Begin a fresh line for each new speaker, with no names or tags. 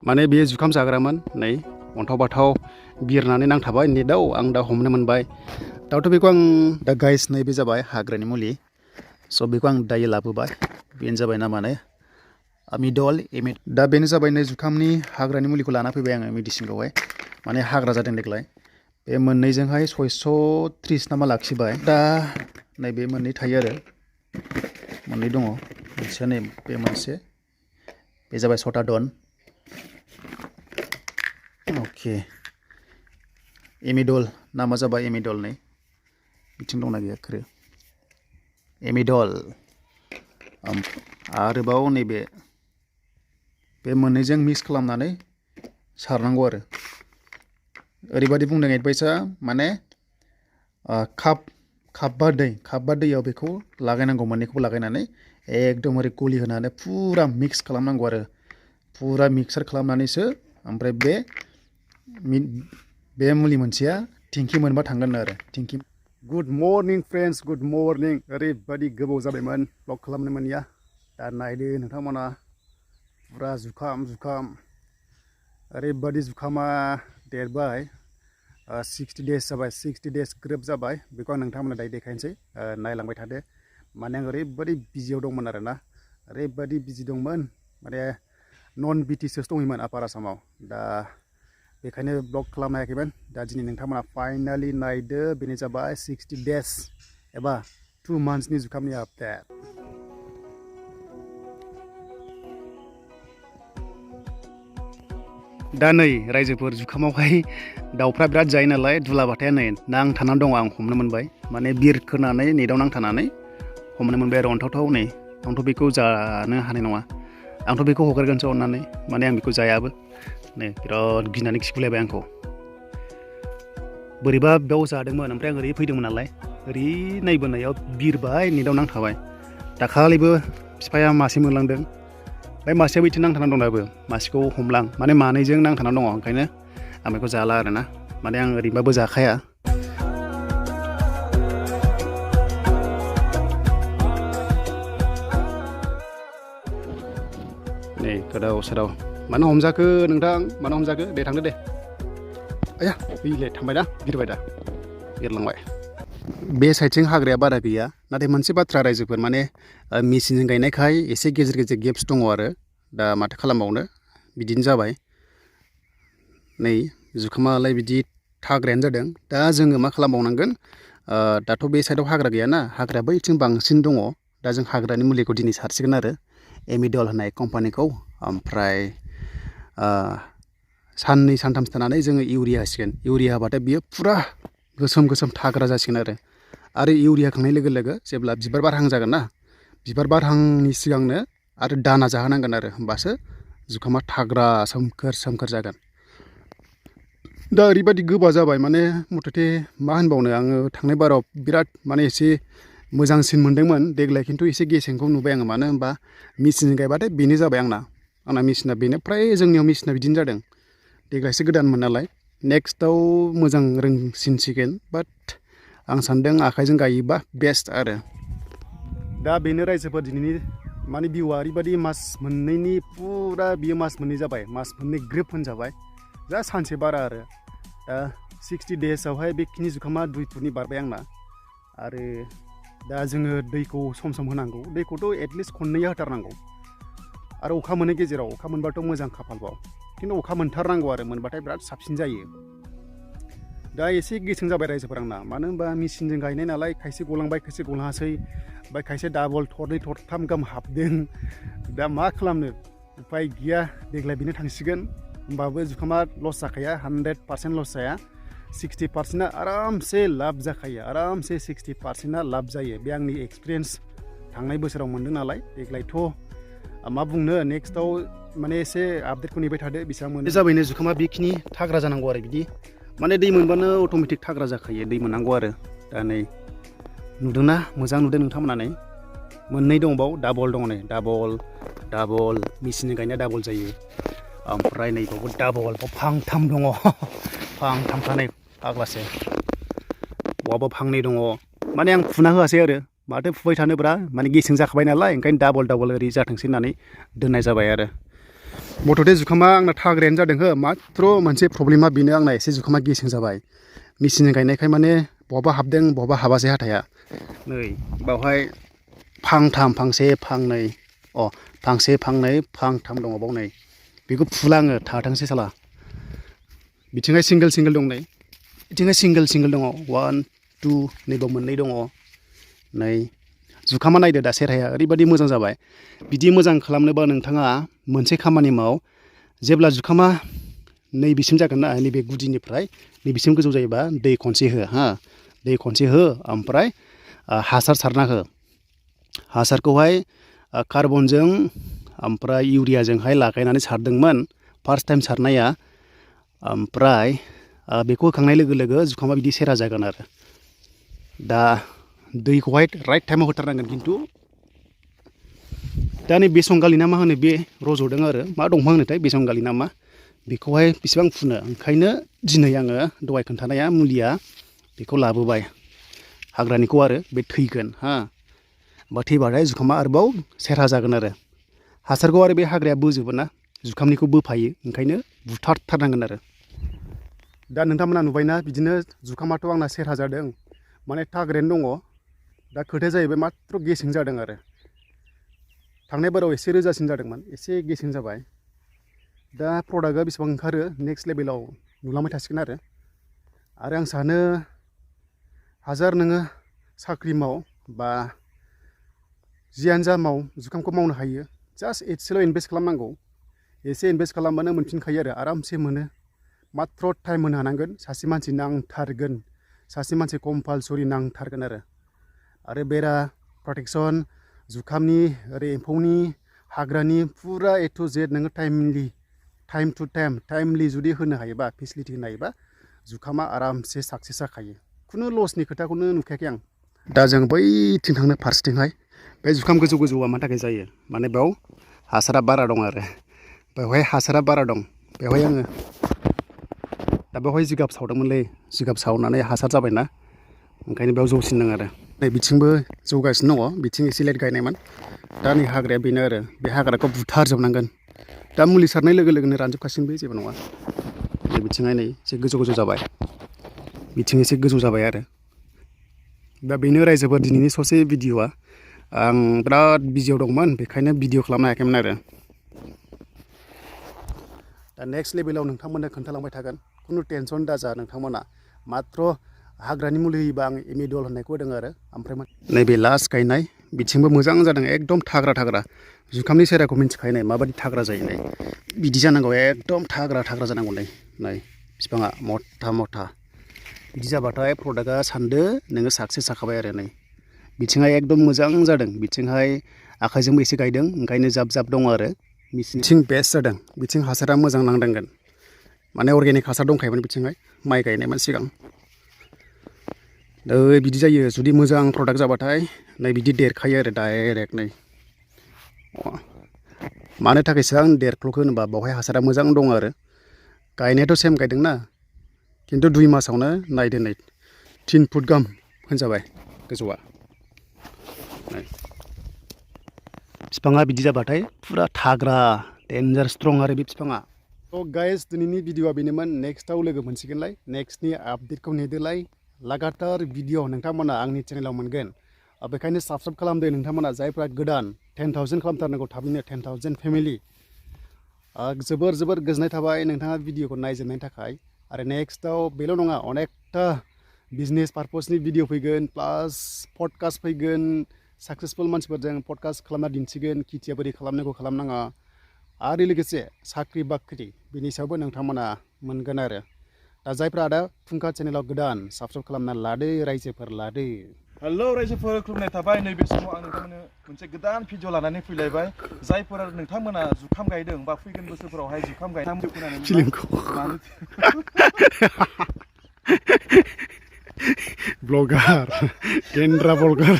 माने बे जुखाम जाग्रामोन नै अन्थाव बाथाव बिरनानै नांथाबाय नेटआव आं दा हमनो मोनबाय दाथ' बेखौ आं दा गाइस नै बे जाबाय हाग्रानि मुलि स' बेखौ आं दायो लाबोबाय बेनो जाबाय नामाने आमिडल दा बेनो जाबाय नै जुखामनि हाग्रानि मुलिखौ लाना फैबाय आङो मेडिसिनखौहाय माने हाग्रा जादों देग्लाय बे मोननैजोंहाय 630 नामा लाखिबाय दा नैबे मोननै थायो आरो मोननै दङ मोनसेया नै बे मोनसे बे जाबाय सटाडन अके एमिडल नामा जाबाय एमिडल नै बिथिं दंना गैया खोरो एमिडल आरोबाव नैबे बे मोननैजों मिक्स खालामनानै सारनांगौ आरो ओरैबायदि बुंदों एडभाइसआ माने कापबा दैयाव बेखौ लागायनांगौ मोननैखौबो लागायनानै एकदम ओरै गलि होनानै फुरा मिक्स खालामनांगौ आरो फुरा मिक्सार खालामनानैसो ओमफ्राय बे मुलि मोनसेया टिंखि मोनबा थांगोन आरो टिंखि good morning friends good morning ओरैबायदि गोबाव जाबायमोन ब्लग खालामनो मोनिया दा नायदो नोंथांमोना फुरा जुखाम ओरैबायदि जुखामा देरबाय 60 डेज जाबाय 60 डेज ग्रोब जाबाय बेखौ आं नोंथांमोना दायो देखायनोसै नायलांबाय थादो माने आं ओरैबायदि बिजियाव दंमोन आरोना ओरैबायदि बिजि दंमोन माने नन बिटिसियावसो दंमोन आपार आसामाव दा बेखायनो ब्लग खालामनो हायाखैमोन दा दिनै नोंथांमोना फाइनालि नायदो बेनो जाबाय 60 डेज एबा 2 मान्थ्सनि जुखामनि आपडेट दा नै रायजोफोर जुखामावहाय दाउफ्रा बिराद जायो नालाय दुलाबाथाया नै नांथानानै दङ आं हमनो मोनबाय माने बिरखोनानै नेटआव नांथानानै हमनो मोनबाय आरो अन्थावथाव नै आंथ' बेखौ जानो हानाय नङा आंथ' बेखौ हगारगोनसो अननानै माने आं बेखौ जायाबो नै बिराद गिनानै खिगुलायबाय आंखौ बोरैबा बेयाव जादोंमोन ओमफ्राय आं ओरै फैदोंमोन नालाय ओरै नायबोनायाव बिरबाय नेटआव नांथाबाय दाखालिबो बिफाया मासे मोनलांदों ओमफ्राय मासेया बिथिं नांथानानै दं दाबो मासेखौ हमलां माने मानैजों नांथानानै दङ ओंखायनो आं बेखौ जाला आरोना माने आं ओरैनोबाबो जाखाया नै गोदाव सोराव मानो हमजाखो नोंथां मानो हमजाखो दे थांदो दे आया बैलाय थांबाय ना बिरबाय दा बिरलांबाय बे साइडथिं हाग्राया बारा गैया नाथाय मोनसे बाथ्रा रायजोफोर माने मेचिनजों गायनायखाय एसे गेजेर गेजेर गेप्स दङ आरो दा माथो खालामबावनो बिदिनो जाबाय नै जुखामालाय बिदि थाग्रायानो जादों दा जोङो मा खालामबावनांगोन दाथ' बे साइडआव हाग्रा गैयाना हाग्राया बैथिं बांसिन दङ दा जों हाग्रानि मुलिखौ दिनै सारसिगोन आरो एमिडल होननाय कम्पानिखौ ओमफ्राय साननै सानथामसो थानानै जोङो इउरिया होसिगोन इउरिया होबाथाय बियो फुरा गोसोम थाग्रा जासिगोन आरो इउरिया होखांनाय लोगो लोगो जेब्ला बिबार बारहां जागोन ना बिबार बारहांनि सिगांनो आरो दाना जाहोनांगोन आरो होमबासो जुखामा थाग्रा सोमखोर जागोन दा ओरैबायदि गोबा जाबाय माने मथथे मा होनबावनो आङो थांनाय बाराव बिराद माने एसे मोजांसिन मोनदोंमोन देग्लाय खिन्थु एसे गेसेंखौ नुबाय आङो मानो होनबा मेचिनजों गायबाथाय बेनो जाबाय आंना मेचिना बेनो फ्राय जोंनियाव मेचिना बिदिनो जादों देग्लायसो गोदानमोन नालाय नेक्स्टआव मोजां रोंसिनसिगोन बाट आं सानदों आखाइजों गायोबा बेस्ट आरो दा बेनो रायजोफोर दिनैनि माने भिउआ ओरैबायदि मास मोननैनि फुरा बियो मास मोननै जाबाय मास मोननै ग्रोब होनजाबाय जा सानसे बारा आरो दा 60 डेजआवहाय बेखिनि जुखामा 2 फुटनि बारबाय आंना आरो दा जोङो दैखौ सम सम होनांगौ दैखौथ' एटलिस्ट खननैया होथारनांगौ आरो अखा मोननाय गेजेराव अखा मोनबाथ' मोजां खाफालबाव खिन्थु अखा मोनथारनांगौ आरो मोनबाथाय बिराद साबसिन जायो दा एसे गेसें जाबाय रायजोफोर आंना मानो होनबा मेचिनजों गायनाय नालाय खायसे गलांबाय खायसे गलाङासै ओमफ्राय खायसे डाबल थरनै थरथाम गाहाम हाबदों दा मा खालामनो उपाय गैया देग्लाय बेनो थांसिगोन होमबाबो जुखामा लस जाखाया 100% लस जाया 60%आ आरामसे लाब जाखायो आरामसे 60%आ लाब जायो बे आंनि एक्सपिरियेन्स थांनाय बोसोराव मोनदों नालाय देग्लायथ' मा बुंनो नेक्स्टआव माने एसे आपडेटखौ नेबाय थादो बेसेबां मोनो जाबायनो जुखामा बेखिनि थाग्रा जानांगौ आरो बिदि माने दै मोनबानो अट'मेटिक थाग्रा जाखायो दै मोननांगौ आरो दा नै नुदोंना मोजां नुदों नोंथांमोना नै मोननै दंबाव डाबल दङ नै डाबल मेचिनजों गायनाया डाबल जायो ओमफ्राय नै बावबो डाबल फांथाम दङ फांथामखा नै फाग्लासो बहाबा फांनै दङ माने आं फुना होआसै आरो माथो फुबाय थानोब्रा माने गेसें जाखाबाय नालाय ओंखायनो डाबल ओरै जाथोंसै होननानै दोननाय जाबाय आरो मथथे जुखामा आंना थाग्रायानो जादों हो मात्र मोनसे प्रब्लेमा बेनो आंना एसे जुखामा गेसें जाबाय मेचिनजों गायनायखाय माने बहाबा हाबदों बहाबा हाबासै हाथाया नै बावहाय फांथाम फांसे फांनै फांसे फांनै फांथाम दङ बाव नै बेखौ फुला आङो थाथोंसै साला बिथिंहाय सिंगेल दं नै बिथिंहाय सिंगेल दङ 1 2 नैबाव मोननै दङ नै जुखामा नायदो दा सेरहाया ओरैबायदि मोजां जाबाय बिदि मोजां खालामनोबा नोंथाङा मोनसे खामानि माव जेब्ला जुखामा नैबेसिम जागोन ना नैबे गुदिनिफ्राय नैबेसिम गोजौ जायोबा दै खनसे हो हा दै खनसे हो ओमफ्राय हासार सारना हो हासारखौहाय कार्बनजों ओमफ्राय इउरियाजोंहाय लागायनानै सारदोंमोन फार्स्ट टाइम सारनाया ओमफ्राय बेखौ होखांनाय लोगो लोगो जुखामा बिदि सेरा जागोन आरो दा दैखौहाय राइट टाइमाव होथारनांगोन खिन्थु दा नै बेसंगालि ना मा होनो बे रज'दों आरो मा दंफां होनोथाय बेसंगालि ना मा बेखौहाय बेसेबां फुनो ओंखायनो दिनै आङो दहाय खोन्थानाया मुलिया बेखौ लाबोबाय हाग्रानिखौ आरो बे थैगोन हा बा थैबाथाय जुखामा आरोबाव सेरहा जागोन आरो हासारखौ आरो बे हाग्राया बोजोबो ना जुखामनिखौ बोफायो ओंखायनो बुथारथारनांगोन आरो दा नोंथांमोना नुबायना बिदिनो जुखामाथ' आंना सेरहा जादों माने थाग्रायानो दङ दा खोथाया जाहैबाय मात्र गेसें जादों आरो थांनाय बाराव एसे रोजासिन जादोंमोन एसे गेसें जाबाय दा प्रडाक्टआ बेसेबां ओंखारो नेक्स्ट लेभेलाव नुलांबाय थासिगोन आरो आं सानो हाजार नोङो साख्रि माव बा जियानो जा माव जुखामखौ मावनो हायो जास्ट एसेल' इनभेस्ट खालामनांगौ एसे इनभेस्ट खालामबानो मोनफिनखायो आरो आरामसे मोनो मात्र टाइम होनो हानांगोन सासे मानसि नांथारगोन सासे मानसि कम्पालसरि नांथारगोन आरो बेरा प्रटेक्सन जुखामनि ओरै एम्फौनि हाग्रानि फुरा ए टु जेड नोङो टाइम टु टाइमलि जुदि होनो हायोबा फेसिलिटि होनो हायोबा जुखामा आरामसे साक्सेस जाखायो खुनु लसनि खोथाखौनो नुखायाखै आं दा जों बैथिं थांनो फारसेथिंहाय बे जुखाम गोजौआ मानि थाखाय जायो माने बेयाव हासारा बारा दं आरो बेवहाय हासारा बारा दं बेवहाय आङो दा बेवहाय जिगाब सावदोंमोनलै जिगाब सावनानै हासार जाबायना ओंखायनो बेयाव जौसिनदों आरो नै बिथिंबो जौगासिनो दङ बिथिं एसे लेट गायनायमोन दा नै हाग्राया बेनो आरो बे हाग्राखौ बुथारजोबनांगोन दा मुलि सारनाय लोगो लोगोनो रानजोबखासिगोन बे जेबो नङा नै बिथिंहाय नै एसे गोजौ जाबाय बिथिं एसे गोजौ जाबाय आरो दा बेनो रायजोफोर दिनैनि ससे भिडिअ'आ आं बिराद बिजियाव दंमोन बेखायनो भिडिअ खालामनो हायाखैमोन आरो दा नेक्स्ट लेभेलाव नोंथांमोननो खोन्थालांबाय थागोन खुनु टेनसन दाजा नोंथांमोना मात्र हाग्रानि मुलि होयोबा आं एमिडल होननायखौ होदों आरो ओमफ्राय नैबे लास्ट गायनाय बिथिंबो मोजां जादों एकदम थाग्रा जुखामनि सेराखौ मिन्थिखायो नै माबायदि थाग्रा जायो नै बिदि जानांगौ एकदम थाग्रा जानांगौ नै बिफाङा मथा बिदि जाबाथाय प्रडाक्टआ सानदो नोङो साक्सेस जाखाबाय आरो नै बिथिंहाय एकदम मोजां जादों बिथिंहाय आखाइजोंबो एसे गायदों ओंखायनो जाब दङ आरो बिथिं बेस्ट जादों बिथिं हासारा मोजां नांदोंगोन माने अर्गेनिक हासार दंखायोमोन बिथिंहाय माइ गायनायमोन सिगां बिदि जायो जुदि मोजां प्रडाक्ट जाबाथाय नै बिदि देरखायो आरो डाइरेक्ट नै मानो थाखायसो आं देरख्ल'खो होनोबा बावहाय हासारा मोजां दं आरो गायनायाथ' सेम गायदोंना खिन्थु 2 मासावनो नायदो नै 3 फुट गाहाम होनजाबाय गोजौआ बिफाङा बिदि जाबाथाय फुरा थाग्रा डेन्जार स्ट्रं आरो बे बिफाङा गाइस दिनैनि भिडिअआ बेनोमोन नेक्स्टआव लोगो मोनसिगोनलाय नेक्स्टनि आपडेटखौ नेदोलाय लागातार भिडिअ नोंथांमोना आंनि चेनेलाव मोनगोन बेखायनो साबस्क्राइब खालामदो नोंथांमोना जायफ्रा गोदान 10,000 खालामथारनांगौ थाबैनो 10,000 फेमिलि जोबोर गोजोननाय थाबाय नोंथाङा भिडिअखौ नायजोबनायनि थाखाय आरो नेक्स्टआव बेल' नङा अनेकथा बिजनेस पारपसनि भिडिअ फैगोन प्लास पडकास्ट फैगोन साक्सेसफुल मानसिफोरजों पडकास्ट खालामना दिन्थिगोन खेथिया बोरै खालामनांगौ खालामनाङा आरो लोगोसे साख्रि बाख्रि बिनि सायावबो नोंथांमोना मोनगोन आरो दा जायफ्रा दा फुंखा चेनेलाव गोदान साबस्क्राइब खालामना लादो रायजोफोर लादो
हेलौ रायजोफोर खुलुमनाय थाबाय नैबे समाव आं नोंथांमोननो मोनसे गोदान भिडिअ लानानै फैलायबाय जायफोर नोंथांमोना जुखाम गायदों बा फैगोन बोसोरफोरावहाय जुखाम गायनांगौ खोनानो मोनबाय
ब्लगार केन्द्रा ब्लगार